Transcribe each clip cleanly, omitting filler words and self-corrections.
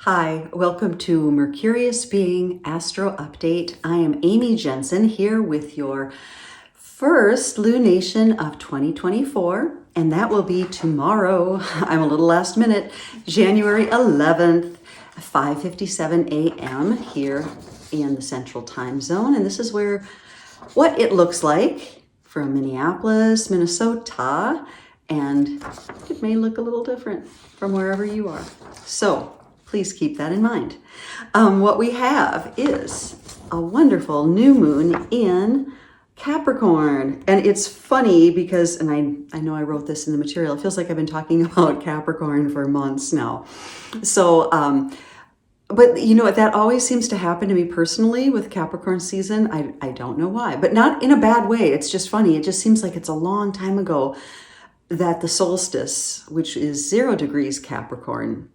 Hi, welcome to Mercurius Being Astro Update. I am Amy Jensen here with your first lunation of 2024, and that will be tomorrow. I'm a little last minute, January 11th, 5:57 a.m. here in the Central Time Zone, and this is what it looks like from Minneapolis, Minnesota, and it may look a little different from wherever you are. So please keep that in mind. What we have is a wonderful new moon in Capricorn. And it's funny because, and I know I wrote this in the material, it feels like I've been talking about Capricorn for months now. So, but you know what, that always seems to happen to me personally with Capricorn season. I don't know why, but not in a bad way. It's just funny. It just seems like it's a long time ago that the solstice, which is 0 degrees Capricorn,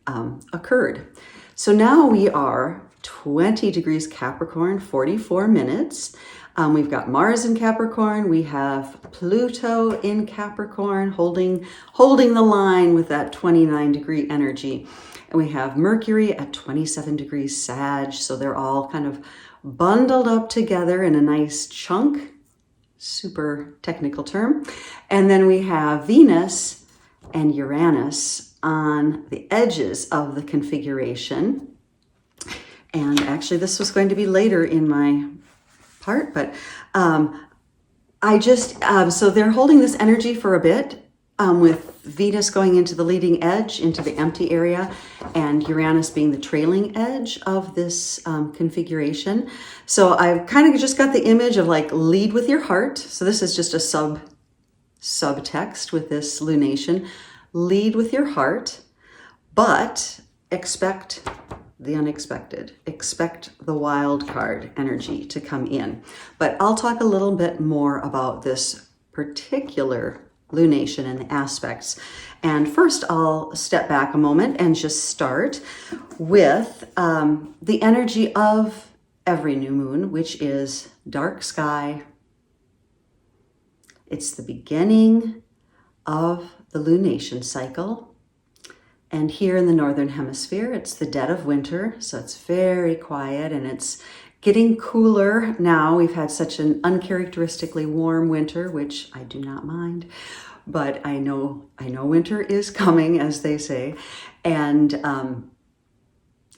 occurred. So now we are 20 degrees Capricorn, 44 minutes. We've got Mars in Capricorn. We have Pluto in Capricorn holding the line with that 29 degree energy. And we have Mercury at 27 degrees Sag. So they're all kind of bundled up together in a nice chunk. Super technical term. And then we have Venus and Uranus on the edges of the configuration. And actually this was going to be later in my part, but so they're holding this energy for a bit with Venus going into the leading edge, into the empty area, and Uranus being the trailing edge of this configuration. So I've kind of just got the image of like lead with your heart. So this is just a subtext with this lunation. Lead with your heart, but expect the unexpected. Expect the wild card energy to come in. But I'll talk a little bit more about this particular lunation and the aspects. And first I'll step back a moment and just start with the energy of every new moon, which is dark sky. It's the beginning of the lunation cycle. And here in the Northern Hemisphere, it's the dead of winter. So it's very quiet and it's getting cooler now. We've had such an uncharacteristically warm winter, which I do not mind, but I know winter is coming, as they say. And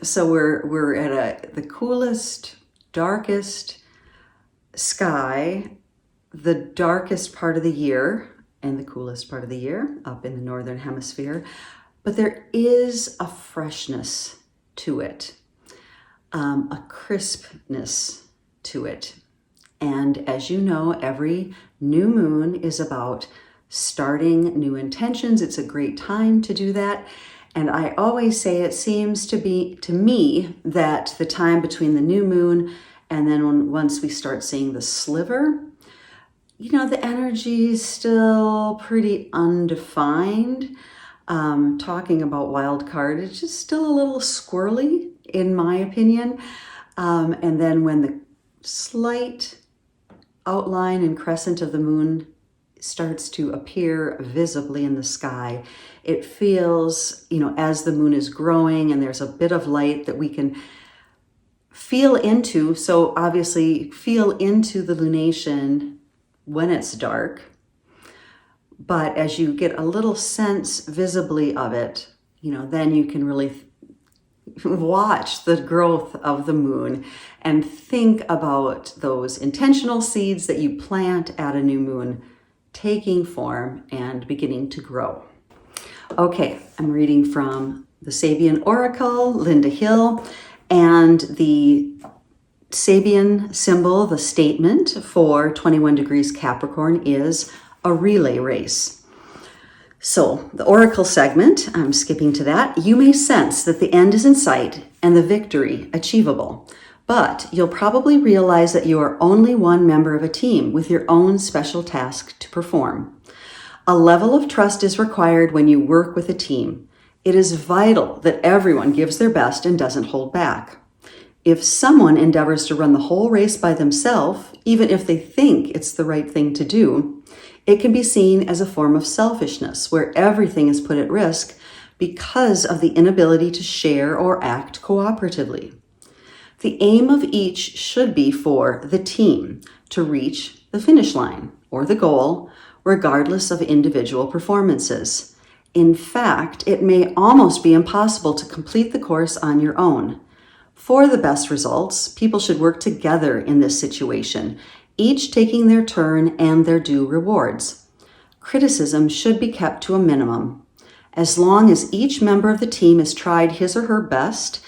so we're at the coolest, darkest sky, the darkest part of the year and the coolest part of the year up in the Northern Hemisphere. But there is a freshness to it. A crispness to it. And as you know, every new moon is about starting new intentions. It's a great time to do that. And I always say it seems to me that the time between the new moon and then once we start seeing the sliver, you know, the energy is still pretty undefined. Talking about wild card, it's just still a little squirrely, in my opinion. And then when the slight outline and crescent of the moon starts to appear visibly in the sky, it feels, you know, as the moon is growing and there's a bit of light that we can feel into. So obviously feel into the lunation when it's dark. But as you get a little sense visibly of it, you know, then you can really watch the growth of the moon and think about those intentional seeds that you plant at a new moon taking form and beginning to grow. Okay, I'm reading from the Sabian Oracle, Lynda Hill, and the Sabian symbol, the statement for 21 degrees Capricorn is a relay race. So the Oracle segment, I'm skipping to that. You may sense that the end is in sight and the victory achievable, but you'll probably realize that you are only one member of a team with your own special task to perform. A level of trust is required when you work with a team. It is vital that everyone gives their best and doesn't hold back. If someone endeavors to run the whole race by themselves, even if they think it's the right thing to do, it can be seen as a form of selfishness where everything is put at risk because of the inability to share or act cooperatively. The aim of each should be for the team to reach the finish line or the goal, regardless of individual performances. In fact, it may almost be impossible to complete the course on your own. For the best results, people should work together in this situation, each taking their turn and their due rewards. Criticism should be kept to a minimum. As long as each member of the team has tried his or her best,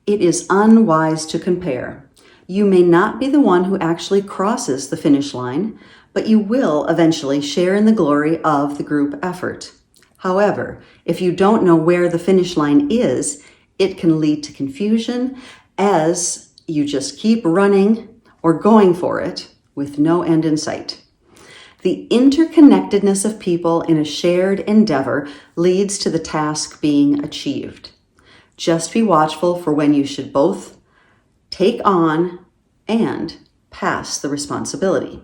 it is unwise to compare. You may not be the one who actually crosses the finish line, but you will eventually share in the glory of the group effort. However, if you don't know where the finish line is, it can lead to confusion as you just keep running or going for it with no end in sight. The interconnectedness of people in a shared endeavor leads to the task being achieved. Just be watchful for when you should both take on and pass the responsibility.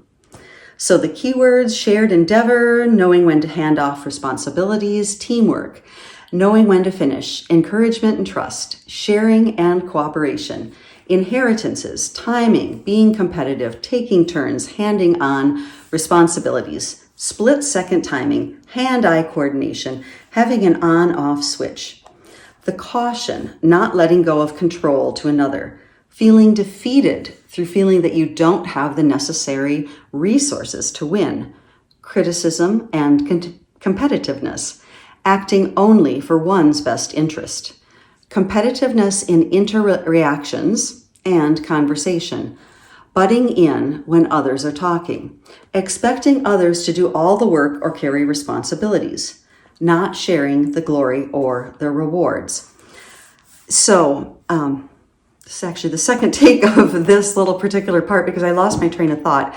So the keywords: shared endeavor, knowing when to hand off responsibilities, teamwork, knowing when to finish, encouragement and trust, sharing and cooperation, inheritances, timing, being competitive, taking turns, handing on responsibilities, split-second timing, hand-eye coordination, having an on-off switch. The caution, not letting go of control to another, feeling defeated through feeling that you don't have the necessary resources to win, criticism and competitiveness, acting only for one's best interest, competitiveness in interreactions and conversation, butting in when others are talking, expecting others to do all the work or carry responsibilities, not sharing the glory or the rewards. So, this is actually the second take of this little particular part because I lost my train of thought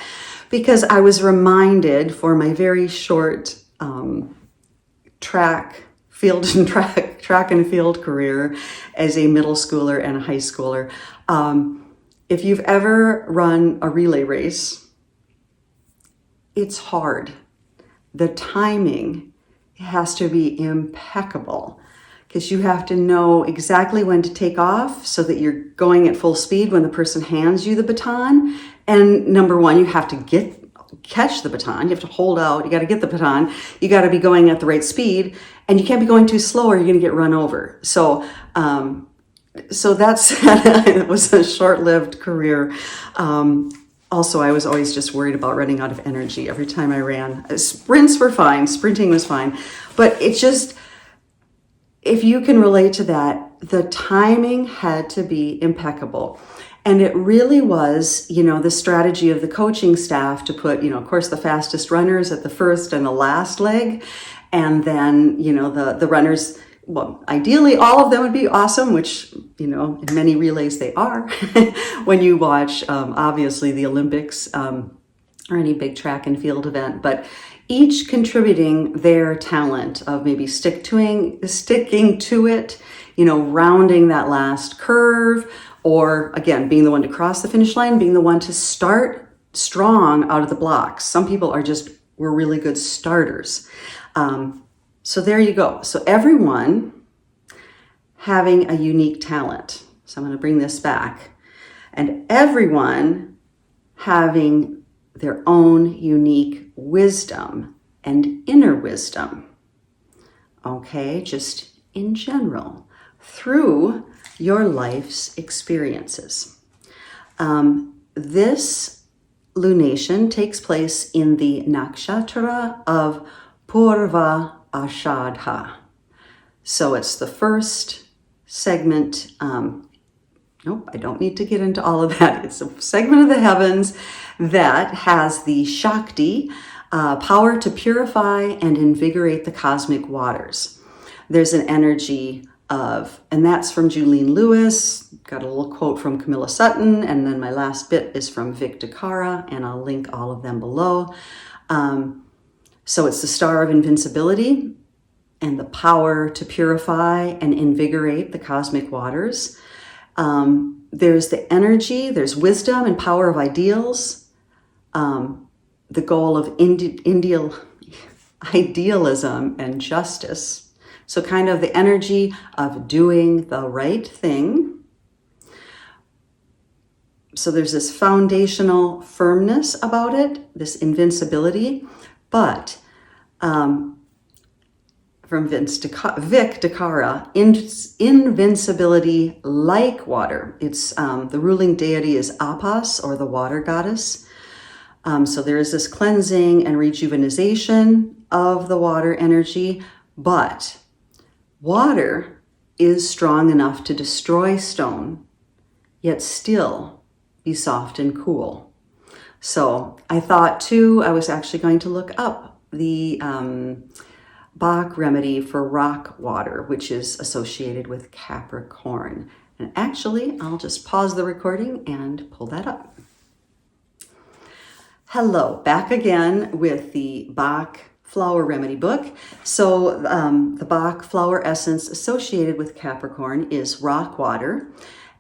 because I was reminded for my very short track and field career as a middle schooler and a high schooler. If you've ever run a relay race, it's hard. The timing has to be impeccable because you have to know exactly when to take off so that you're going at full speed when the person hands you the baton. And number one, you have to catch the baton. You have to hold out. You got to get the baton. You got to be going at the right speed, and you can't be going too slow or you're going to get run over. So that's it was a short-lived career. Also, I was always just worried about running out of energy every time I ran. Sprints were fine. Sprinting was fine. But it's just, if you can relate to that, the timing had to be impeccable. And it really was, the strategy of the coaching staff to put, of course, the fastest runners at the first and the last leg. And then, the runners, well, ideally, all of them would be awesome, which, in many relays they are. When you watch, obviously, the Olympics or any big track and field event, but each contributing their talent of maybe sticking to it, rounding that last curve, or again, being the one to cross the finish line, being the one to start strong out of the blocks. Some people were really good starters. So there you go. So everyone having a unique talent. So I'm going to bring this back. And everyone having their own unique wisdom and inner wisdom. Okay, just in general, through your life's experiences. This lunation takes place in the nakshatra of Purva Ashadha. So it's the first segment. Nope, I don't need to get into all of that. It's a segment of the heavens that has the Shakti, power to purify and invigorate the cosmic waters. There's an energy of, and that's from Julene Louis, got a little quote from Komilla Sutton, and then my last bit is from DiCara, and I'll link all of them below. So it's the star of invincibility and the power to purify and invigorate the cosmic waters. There's the energy, there's wisdom and power of ideals, the goal of idealism and justice, So kind of the energy of doing the right thing. So there's this foundational firmness about it, this invincibility, but from Vic DiCara, invincibility like water. It's the ruling deity is Apis, or the water goddess. So there is this cleansing and rejuvenation of the water energy, but water is strong enough to destroy stone, yet still be soft and cool. So I thought too, I was actually going to look up the Bach remedy for rock water, which is associated with Capricorn. And actually, I'll just pause the recording and pull that up. Hello, back again with the Bach flower remedy book. So the Bach flower essence associated with Capricorn is rock water.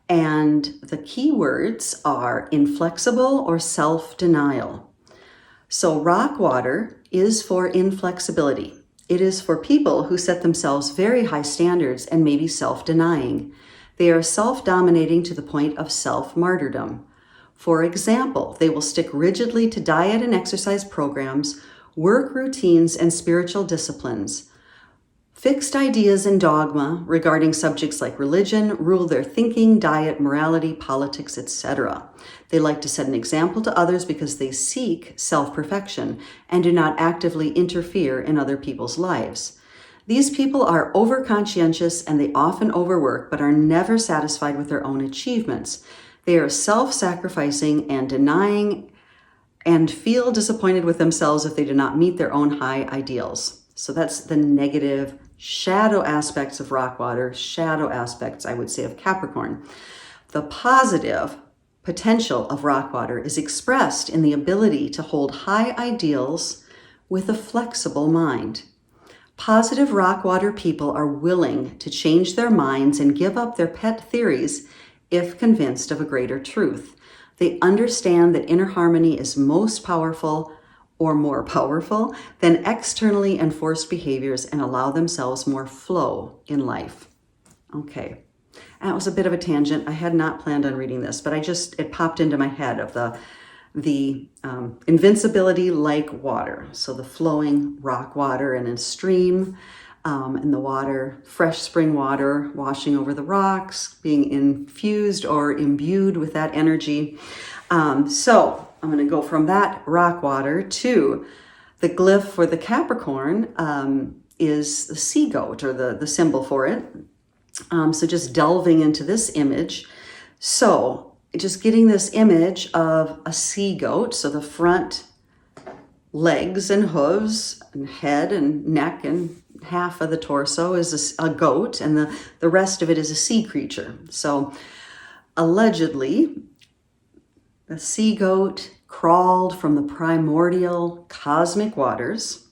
And the key words are inflexible or self-denial. So rock water is for inflexibility. It is for people who set themselves very high standards and may be self-denying. They are self-dominating to the point of self-martyrdom. For example, they will stick rigidly to diet and exercise programs, work routines, and spiritual disciplines. Fixed ideas and dogma regarding subjects like religion rule their thinking, diet, morality, politics, etc. They like to set an example to others because they seek self-perfection and do not actively interfere in other people's lives. These people are over-conscientious and they often overwork, but are never satisfied with their own achievements. They are self-sacrificing and denying and feel disappointed with themselves if they do not meet their own high ideals. So that's the negative shadow aspects of rock water, shadow aspects, I would say, of Capricorn. The positive potential of rock water is expressed in the ability to hold high ideals with a flexible mind. Positive rock water people are willing to change their minds and give up their pet theories if convinced of a greater truth. They understand that inner harmony is most powerful or more powerful than externally enforced behaviors and allow themselves more flow in life. Okay, that was a bit of a tangent. I had not planned on reading this, but it popped into my head of the invincibility like water. So the flowing rock water in a stream, and the water, fresh spring water washing over the rocks, being infused or imbued with that energy. So I'm going to go from that rock water to the glyph for the Capricorn is the sea goat, or the symbol for it. So just delving into this image. So just getting this image of a sea goat. So the front legs and hooves and head and neck and half of the torso is a goat, and the rest of it is a sea creature. So allegedly, the sea goat crawled from the primordial cosmic waters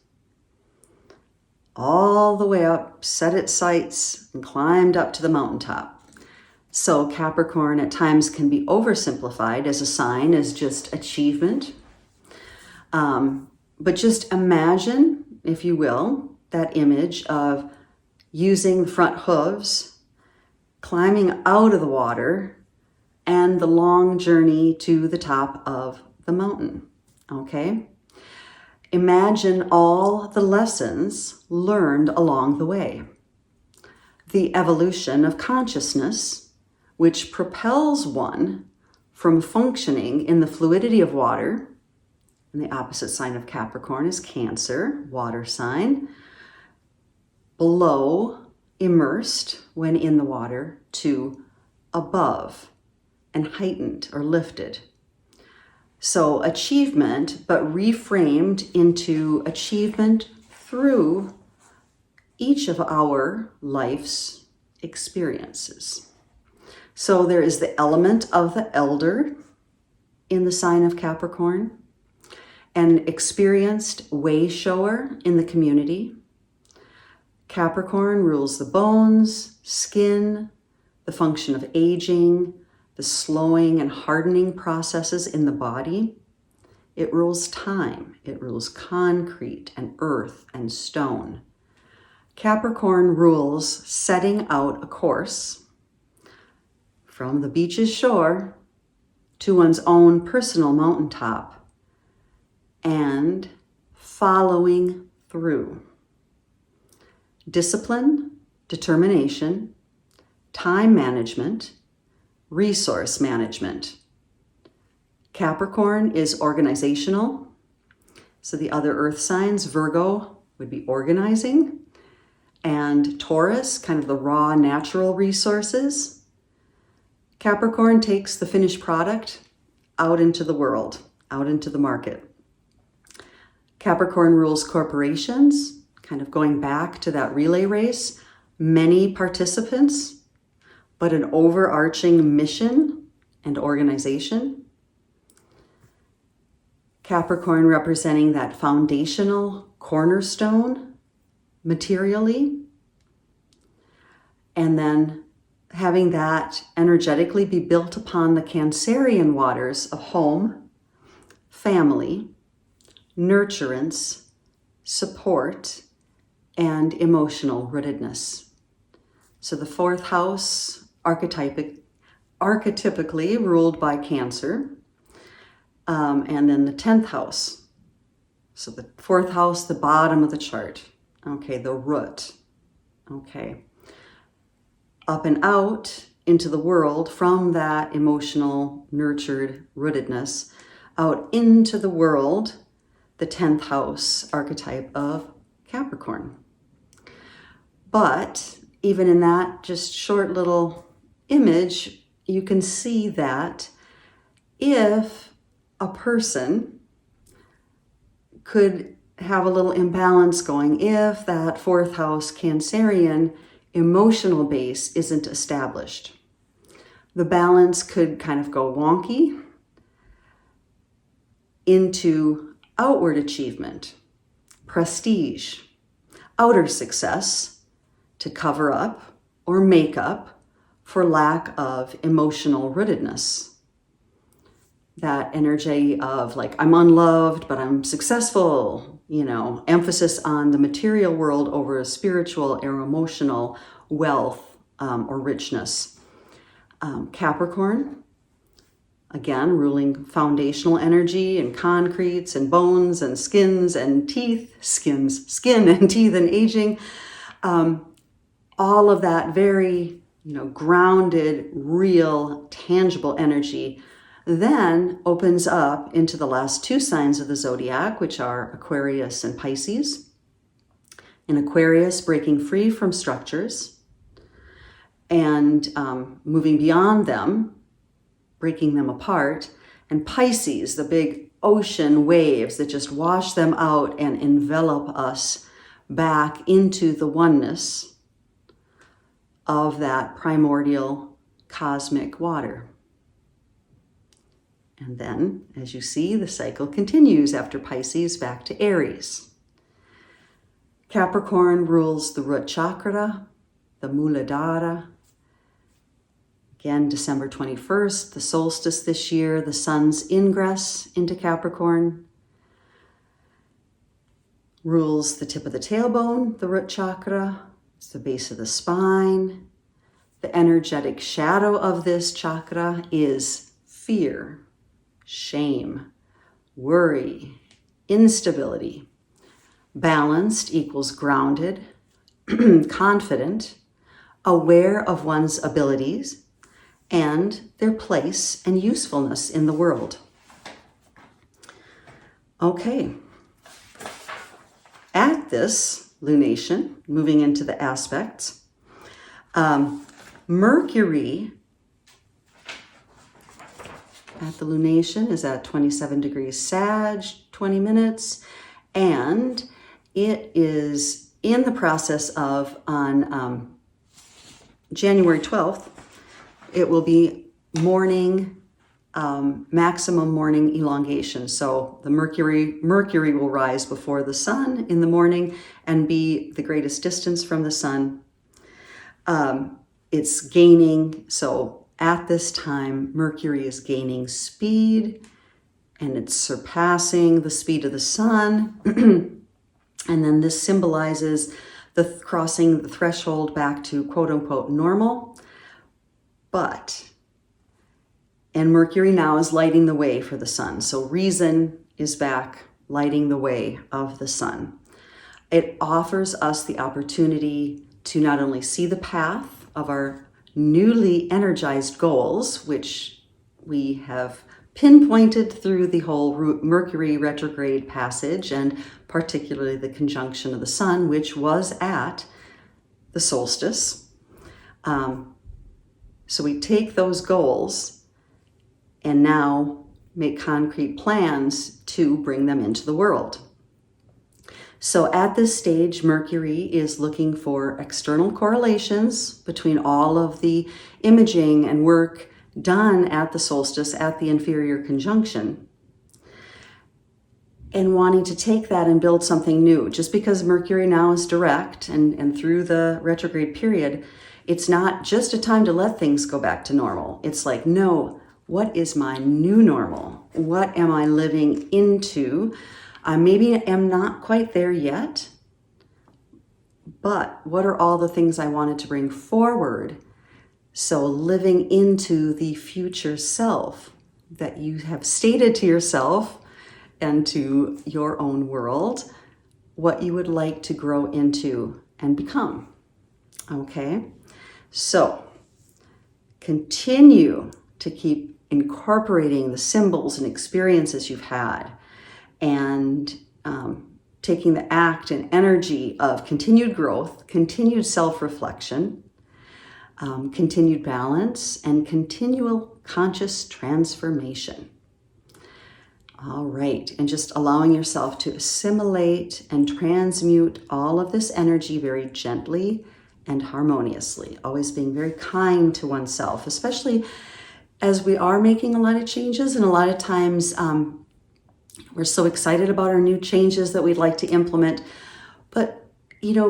all the way up, set its sights, and climbed up to the mountaintop. So Capricorn at times can be oversimplified as a sign as just achievement. But just imagine, if you will, that image of using the front hooves, climbing out of the water, and the long journey to the top of the mountain, okay? Imagine all the lessons learned along the way. The evolution of consciousness, which propels one from functioning in the fluidity of water, and the opposite sign of Capricorn is Cancer, water sign, below, immersed when in the water, to above and heightened or lifted. So achievement, but reframed into achievement through each of our life's experiences. So there is the element of the elder in the sign of Capricorn, an experienced way shower in the community. Capricorn rules the bones, skin, the function of aging, the slowing and hardening processes in the body. It rules time. It rules concrete and earth and stone. Capricorn rules setting out a course from the beach's shore to one's own personal mountaintop and following through. Discipline, determination, time management, resource management. Capricorn is organizational. So the other earth signs, Virgo would be organizing, and Taurus, kind of the raw natural resources. Capricorn takes the finished product out into the world, out into the market. Capricorn rules corporations, kind of going back to that relay race, many participants, but an overarching mission and organization. Capricorn representing that foundational cornerstone materially, and then having that energetically be built upon the Cancerian waters of home, family, nurturance, support, and emotional rootedness. So the fourth house, archetypically ruled by Cancer, and then the 10th house. So the fourth house, the bottom of the chart. Okay, the root. Okay. Up and out into the world from that emotional, nurtured rootedness, out into the world, the 10th house archetype of Capricorn. But even in that just short little image, you can see that if a person could have a little imbalance going, if that fourth house Cancerian emotional base isn't established, the balance could kind of go wonky into outward achievement, prestige, outer success to cover up or make up for lack of emotional rootedness. That energy of like, I'm unloved, but I'm successful, emphasis on the material world over a spiritual or emotional wealth or richness. Capricorn, again, ruling foundational energy and concretes and bones and skins and teeth, skin and teeth and aging. All of that very, grounded, real, tangible energy then opens up into the last two signs of the zodiac, which are Aquarius and Pisces. In Aquarius, breaking free from structures and moving beyond them, breaking them apart. And Pisces, the big ocean waves that just wash them out and envelop us back into the oneness of that primordial cosmic water. And then, as you see, the cycle continues after Pisces back to Aries. Capricorn rules the root chakra, the Muladhara. Again, December 21st, the solstice this year, the sun's ingress into Capricorn. Rules the tip of the tailbone, the root chakra. It's the base of the spine. The energetic shadow of this chakra is fear, shame, worry, instability. Balanced equals grounded, confident, aware of one's abilities and their place and usefulness in the world. Okay. At this lunation, moving into the aspects, Mercury at the lunation is at 27 degrees Sag, 20 minutes, and it is in the process of, on January 12th, it will be morning, maximum morning elongation. So the Mercury will rise before the sun in the morning and be the greatest distance from the sun. It's gaining, so at this time, Mercury is gaining speed and it's surpassing the speed of the sun. And then this symbolizes crossing the threshold back to quote unquote normal. And Mercury now is lighting the way for the sun. So reason is back, lighting the way of the sun. It offers us the opportunity to not only see the path of our newly energized goals, which we have pinpointed through the whole Mercury retrograde passage, and particularly the conjunction of the sun, which was at the solstice. So we take those goals and now make concrete plans to bring them into the world. So at this stage, Mercury is looking for external correlations between all of the imaging and work done at the solstice, at the inferior conjunction, and wanting to take that and build something new. Just because Mercury now is direct and through the retrograde period, it's not just a time to let things go back to normal. It's like, no, what is my new normal? What am I living into? I maybe am not quite there yet, but what are all the things I wanted to bring forward? So living into the future self that you have stated to yourself and to your own world, what you would like to grow into and become. Okay, so continue to keep incorporating the symbols and experiences you've had, and taking the act and energy of continued growth, continued self-reflection, continued balance, and continual conscious transformation. All right, and just allowing yourself to assimilate and transmute all of this energy very gently and harmoniously, always being very kind to oneself, especially as we are making a lot of changes, and a lot of times we're so excited about our new changes that we'd like to implement, but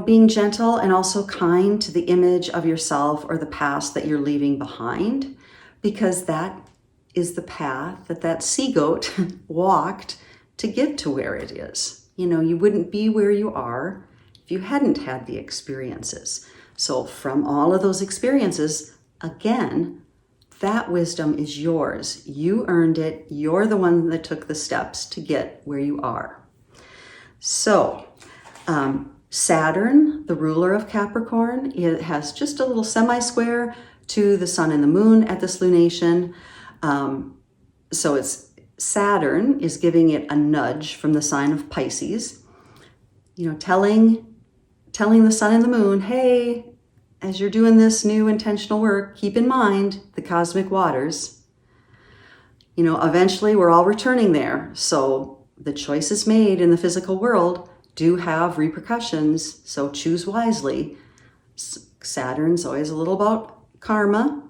being gentle and also kind to the image of yourself or the past that you're leaving behind, because that is the path that sea goat walked to get to where it is. You wouldn't be where you are if you hadn't had the experiences. So from all of those experiences, again, that wisdom is yours. You earned it. You're the one that took the steps to get where you are. So Saturn, the ruler of Capricorn, it has just a little semi-square to the sun and the moon at this lunation. So Saturn is giving it a nudge from the sign of Pisces, telling the sun and the moon, hey, as you're doing this new intentional work, keep in mind the cosmic waters. Eventually we're all returning there. So the choices made in the physical world do have repercussions. So choose wisely. Saturn's always a little about karma,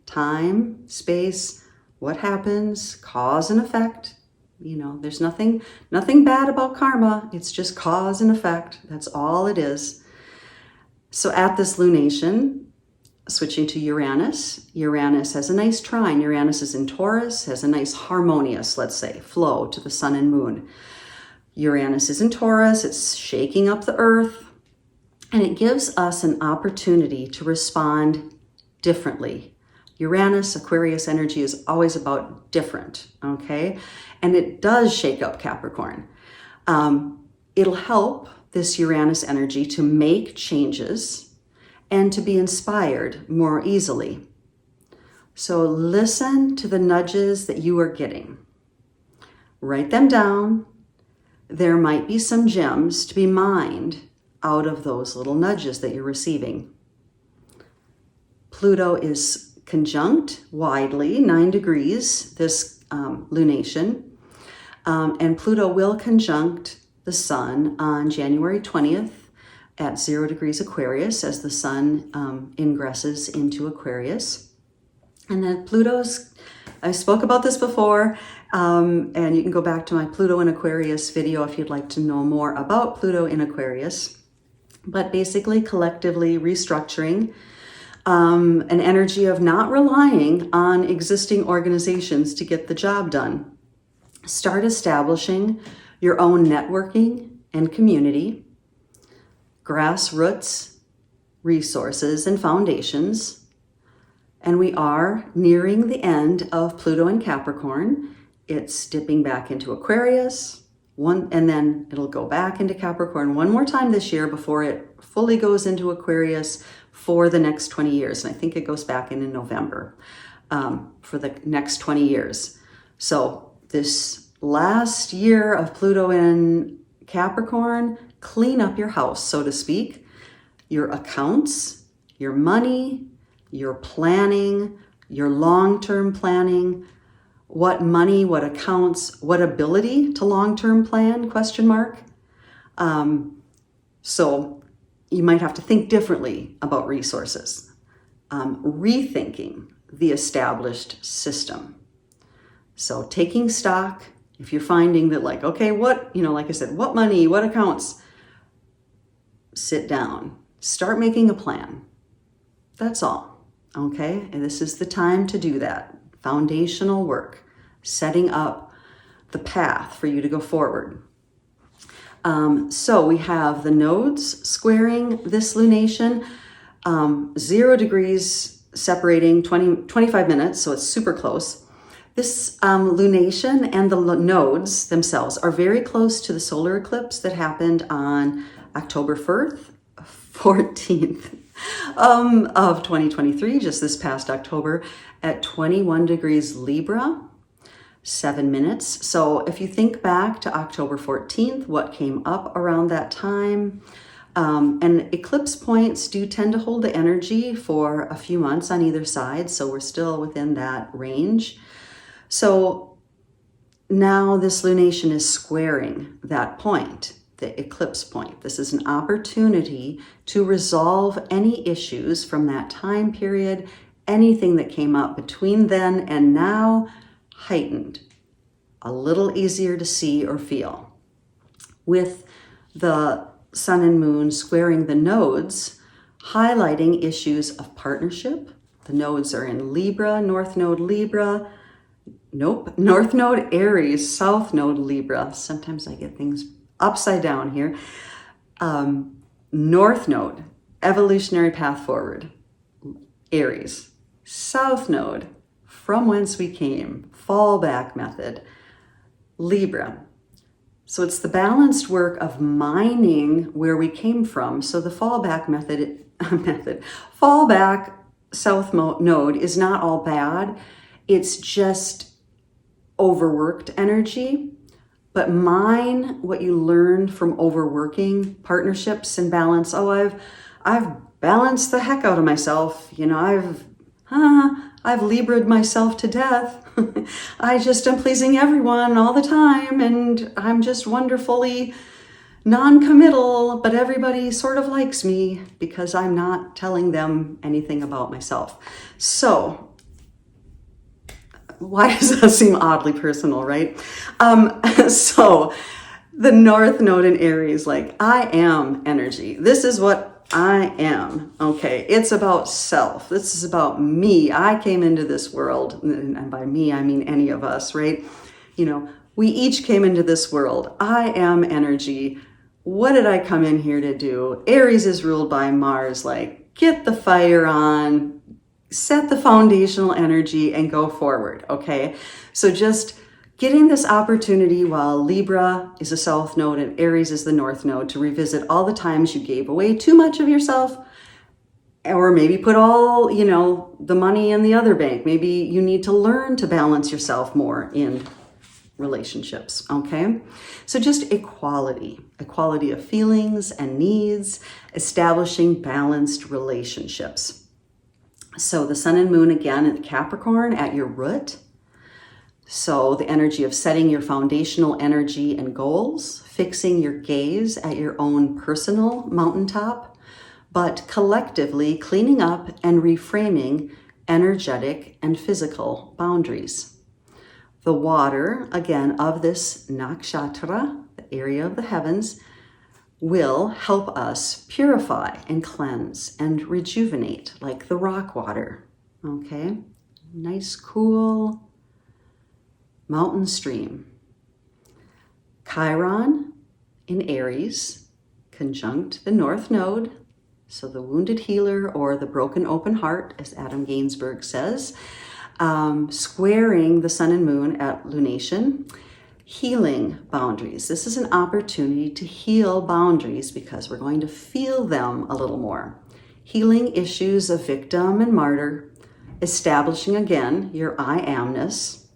time, space, what happens, cause and effect. There's nothing bad about karma. It's just cause and effect. That's all it is. So at this lunation, switching to Uranus, Uranus has a nice trine. Uranus is in Taurus, has a nice harmonious, let's say, flow to the sun and moon. Uranus is in Taurus, it's shaking up the earth, and it gives us an opportunity to respond differently. Uranus, Aquarius energy is always about different, okay? And it does shake up Capricorn. It'll help this Uranus energy to make changes and to be inspired more easily. So listen to the nudges that you are getting. Write them down. There might be some gems to be mined out of those little nudges that you're receiving. Pluto is conjunct widely, 9 degrees, this lunation. And Pluto will conjunct the sun on January 20th at 0 degrees Aquarius as the sun ingresses into Aquarius. And then Pluto's, I spoke about this before, and you can go back to my Pluto in Aquarius video if you'd like to know more about Pluto in Aquarius. But basically collectively restructuring an energy of not relying on existing organizations to get the job done. Start establishing your own networking and community. grassroots resources and foundations. And we are nearing the end of Pluto in Capricorn. It's dipping back into Aquarius, and then it'll go back into Capricorn one more time this year before it fully goes into Aquarius for the next 20 years. And I think it goes back in November for the next 20 years. So this last year of Pluto in Capricorn, clean up your house, so to speak, your accounts, your money, your planning, your long-term planning, what money, what accounts, what ability to long-term plan, question mark. So you might have to think differently about resources, rethinking the established system. So taking stock, if you're finding that like, okay, what, like I said, what money, what accounts, sit down, start making a plan. That's all, okay? And this is the time to do that. Foundational work, setting up the path for you to go forward. So we have the nodes squaring this lunation, 0 degrees separating 25 minutes, so it's super close. This lunation and the nodes themselves are very close to the solar eclipse that happened on October 14th of 2023, just this past October, at 21 degrees Libra, 7 minutes. So if you think back to October 14th, what came up around that time, and eclipse points do tend to hold the energy for a few months on either side, so we're still within that range. So now this lunation is squaring that point, the eclipse point. This is an opportunity to resolve any issues from that time period, anything that came up between then and now, heightened, a little easier to see or feel. With the sun and moon squaring the nodes, highlighting issues of partnership. The nodes are in Libra, North Node Libra, North Node Aries, South Node Libra. Sometimes I get things upside down here. North Node, evolutionary path forward, Aries. South Node, from whence we came, fallback method, Libra. So it's the balanced work of mining where we came from. So the fallback fallback South Node is not all bad. It's just overworked energy. But mine what you learned from overworking partnerships and balance. Oh, I've balanced the heck out of myself. I've Libra'd myself to death. I just am pleasing everyone all the time, and I'm just wonderfully non-committal, but everybody sort of likes me because I'm not telling them anything about myself. So why does that seem oddly personal, right? So the North Node in Aries, like, I am energy. This is what I am. Okay, it's about self. This is about me. I came into this world, and by me, I mean any of us, right? We each came into this world. I am energy. What did I come in here to do? Aries is ruled by Mars, like, get the fire on, set the foundational energy and go forward, okay? So just getting this opportunity while Libra is a South Node and Aries is the North Node to revisit all the times you gave away too much of yourself, or maybe put all, the money in the other bank. Maybe you need to learn to balance yourself more in relationships, okay? So just equality of feelings and needs, establishing balanced relationships. So the sun and moon again in Capricorn at your root. So the energy of setting your foundational energy and goals, fixing your gaze at your own personal mountaintop, but collectively cleaning up and reframing energetic and physical boundaries. The water, again, of this nakshatra, the area of the heavens, will help us purify and cleanse and rejuvenate like the rock water, okay? Nice, cool mountain stream. Chiron in Aries, conjunct the North Node, so the wounded healer or the broken open heart, as Adam Gainsbourg says, squaring the sun and moon at lunation, healing boundaries. This is an opportunity to heal boundaries because we're going to feel them a little more. Healing issues of victim and martyr, establishing again your I amness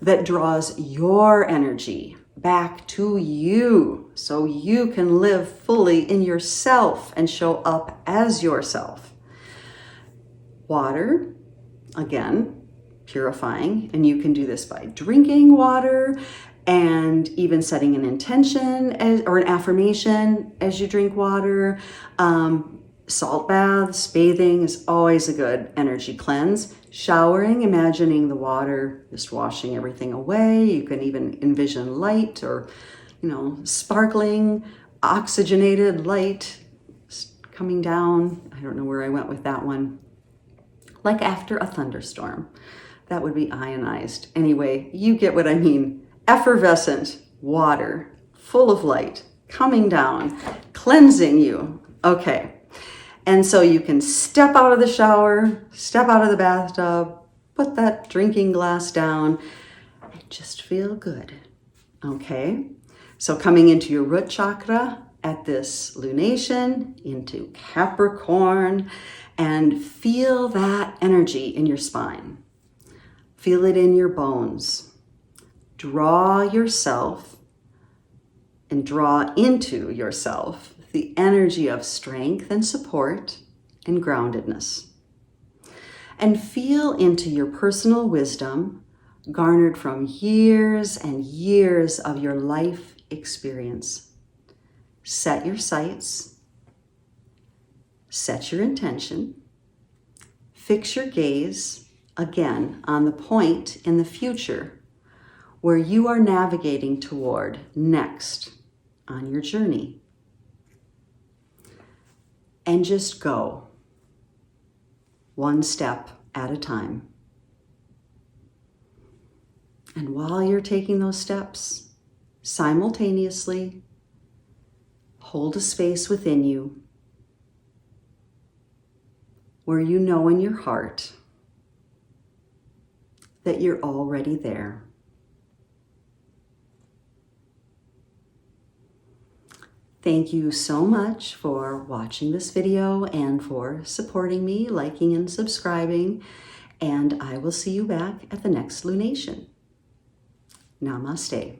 that draws your energy back to you so you can live fully in yourself and show up as yourself. Water, again, purifying, and you can do this by drinking water and even setting an intention or an affirmation as you drink water. Salt baths, bathing is always a good energy cleanse. Showering, imagining the water just washing everything away. You can even envision light or, sparkling, oxygenated light coming down. I don't know where I went with that one. Like after a thunderstorm. That would be ionized. Anyway, you get what I mean. Effervescent water, full of light, coming down, cleansing you. Okay. And so you can step out of the shower, step out of the bathtub, put that drinking glass down, and just feel good. Okay? So coming into your root chakra at this lunation, into Capricorn, and feel that energy in your spine. Feel it in your bones. Draw yourself and draw into yourself the energy of strength and support and groundedness. And feel into your personal wisdom garnered from years and years of your life experience. Set your sights, set your intention, fix your gaze again on the point in the future where you are navigating toward next on your journey. And just go, one step at a time. And while you're taking those steps, simultaneously, hold a space within you where you know in your heart that you're already there. Thank you so much for watching this video and for supporting me, liking and subscribing. And I will see you back at the next lunation. Namaste.